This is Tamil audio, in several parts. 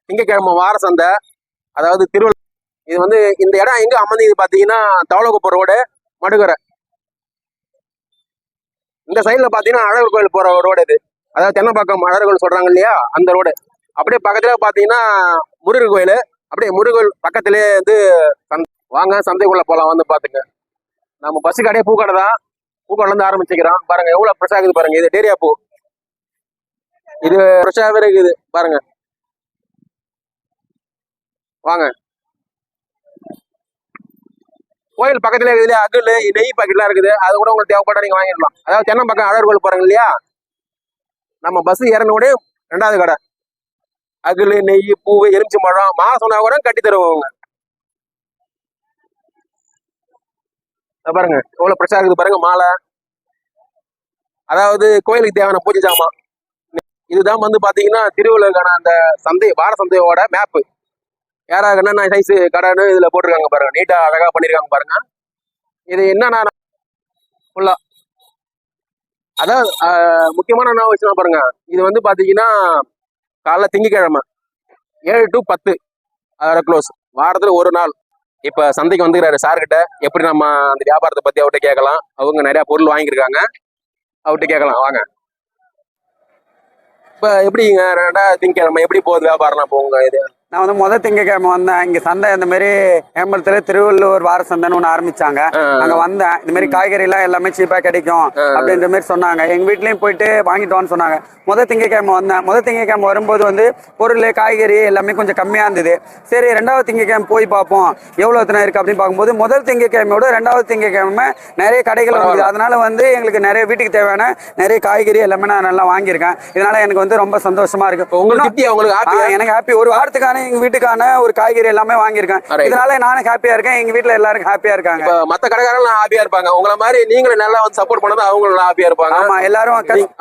திங்கக்கிழமை வார சந்தை, அதாவது திருவள்ளூர். இது வந்து இந்த இடம் எங்க அமைஞ்சது பாத்தீங்கன்னா தவளகுப்பம் ரோடு, மடுகரை. இந்த சைட்ல பாத்தீங்கன்னா அழகர் கோயில் போற ரோடு இது. அதாவது தென்னம்பாக்கம் அழகர் கோயில் சொல்றாங்க இல்லையா, அந்த ரோடு. அப்படியே பக்கத்துல பாத்தீங்கன்னா முருகர் கோயில். அப்படியே முருகர் கோயில் பக்கத்திலே வந்து வாங்க சந்தைக்குள்ள போலாம், வந்து பாத்துங்க. நம்ம பஸ் கடையே பூக்கடை தான். பூக்கடைல இருந்து ஆரம்பிச்சுக்கிறோம். பாருங்க எவ்வளவு ஃப்ரெஷ்ஷா இருக்குது பாருங்க. இது டேரியா பூ. இது ஃப்ரெஷ்ஷாவே இருக்குது பாருங்க. வாங்க. கோயில் பக்கத்துல இருக்குது அகல் நெய் பாக்கெட்லாம் இருக்குது. அது கூட உங்களுக்கு தேவைப்பட்டா நீங்க வாங்கிடலாம். அதாவது தென்னம்பாக்கம் அழகர் கோயில் போறாங்க இல்லையா, நம்ம பஸ் இறங்கினோட 2வது கடை. அகல் நெய் பூவு எலுமிச்சி பழம் மாசம்னா கூட கட்டி தருவாங்க. பாருங்க எவ்வளவு ஃப்ரெஷ்ஷா இருக்குது பாருங்க. மாலை, அதாவது கோயிலுக்கு தேவையான பூஜை ஜாமான். இதுதான் வந்து பாத்தீங்கன்னா திருவள்ளுவருக்கான அந்த சந்தை, வார சந்தையோட மேப்பு. யாராவது என்னென்ன சைஸ் கடைன்னு இதுல போட்டிருக்காங்க பாருங்க. நீட்டா அழகா பண்ணிருக்காங்க பாருங்க. இது என்னன்னா ஃபுல்லா அதாவது முக்கியமான என்ன விஷயம் பாருங்க. இது வந்து பாத்தீங்கன்னா காலைல திங்கக்கிழமை 7 to 10 க்ளோஸ். வாரத்துல ஒரு நாள். இப்ப சந்தைக்கு வந்துக்கிறாரு சார்கிட்ட. எப்படி நம்ம அந்த வியாபாரத்தை பத்தி அவர்கிட்ட கேட்கலாம். அவங்க நிறைய பொருள் வாங்கியிருக்காங்க, அவர்கிட்ட கேட்கலாம் வாங்க. இப்ப எப்படிங்க 2வது திங்கக்கிழமை எப்படி போகுது வியாபாரம் போங்க? இது நான் வந்து முதல் திங்கக்கிழமை வந்தேன். இங்க சந்தை இந்த மாதிரி ஏம்பலத்துல திருவள்ளூர் வார சந்தைன்னு ஒன்று ஆரம்பிச்சாங்க. அங்க வந்தேன். இந்த மாதிரி காய்கறி எல்லாம் எல்லாமே சீப்பா கிடைக்கும் அப்படின்ற மாதிரி சொன்னாங்க. எங்க வீட்லயும் போயிட்டு வாங்கிட்டு வான்னு சொன்னாங்க. முதல் திங்கக்கிழமை வந்தேன். முதல் திங்கக்கிழமை வரும்போது வந்து பொருள் காய்கறி எல்லாமே கொஞ்சம் கம்மியா இருந்தது. சரி 2வது திங்கக்கிழமை போய் பார்ப்போம் எவ்வளவு எத்தனை இருக்கு அப்படின்னு பார்க்கும்போது முதல் திங்கக்கிழமையோட 2வது திங்கக்கிழமை நிறைய கடைகள் இருக்குது. அதனால வந்து எங்களுக்கு நிறைய வீட்டுக்கு தேவையான நிறைய காய்கறி எல்லாமே நான் நல்லா வாங்கியிருக்கேன். இதனால எனக்கு வந்து ரொம்ப சந்தோஷமா இருக்கு. எனக்கு ஹாப்பி. ஒரு வாரத்துக்கான எங்க வீட்டுக்கான ஒரு காய்கறி எல்லாமே வாங்கியிருக்கேன். இதனால நானும் ஹாப்பியா இருக்கேன். எங்க வீட்டுல எல்லாரும் ஹாப்பியா இருக்காங்க. மத்த கடைக்காரங்க ஹாப்பியா இருப்பாங்க. உங்களை மாதிரி நீங்களும் நல்லா வந்து சப்போர்ட் பண்ணது அவங்களும் ஹாப்பியா இருப்பாங்க.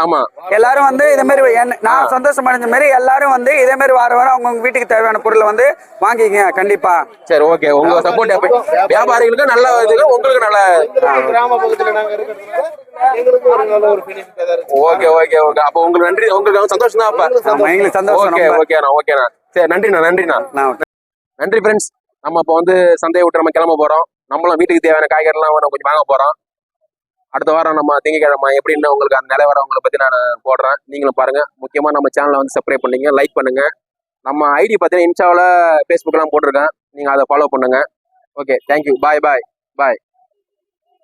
ஆமா எல்லாரும் வந்து இதே மாதிரி நான் சந்தோஷம் அடைஞ்ச மாதிரி எல்லாரும் வந்து இதே மாதிரி வார வாரம் அவங்க வீட்டுக்கு தேவையான பொருளை வந்து வாங்கிக்கங்க கண்டிப்பா. சரி ஓகே. உங்க சப்போர்ட் வியாபாரிகளுக்கு நல்ல இது, உங்களுக்கு நல்ல கிராம பகுதியில் நாங்க இருக்கிறதுனால எங்களுக்கு ஒரு நல்ல ஒரு பெனிஃபிட் தான் இருக்கு. Okay okay okay. அப்ப உங்களுக்கு நன்றி. உங்களுக்கு சந்தோஷம் தான். அப்ப எங்களுக்கு சந்தோஷம். ஓகே ஓகேண்ணா ஓகேண்ணா. சரி நன்றிண்ணா. நன்றி ஃப்ரெண்ட்ஸ். நம்ம இப்போ வந்து சந்தையை விட்டு நம்ம கிளம்ப போறோம். நம்மளும் வீட்டுக்கு தேவையான காய்கறிலாம் கொஞ்சம் வாங்க போறோம். அடுத்த வாரம் நம்ம திங்கக்கிழமை எப்படின்னு உங்களுக்கு அந்த நிலவரம் உங்களை பத்தி நான் போடுறேன். நீங்களும் பாருங்க. முக்கியமா நம்ம சேனலை வந்து சப்ஸ்கிரைப் பண்ணுங்க, லைக் பண்ணுங்க. நம்ம ஐடி பார்த்தீங்கன்னா இன்ஸ்டாவில், ஃபேஸ்புக்லாம் போட்டிருக்கேன். நீங்க அதை ஃபாலோ பண்ணுங்க. Okay thank you. பாய் பாய் பாய்.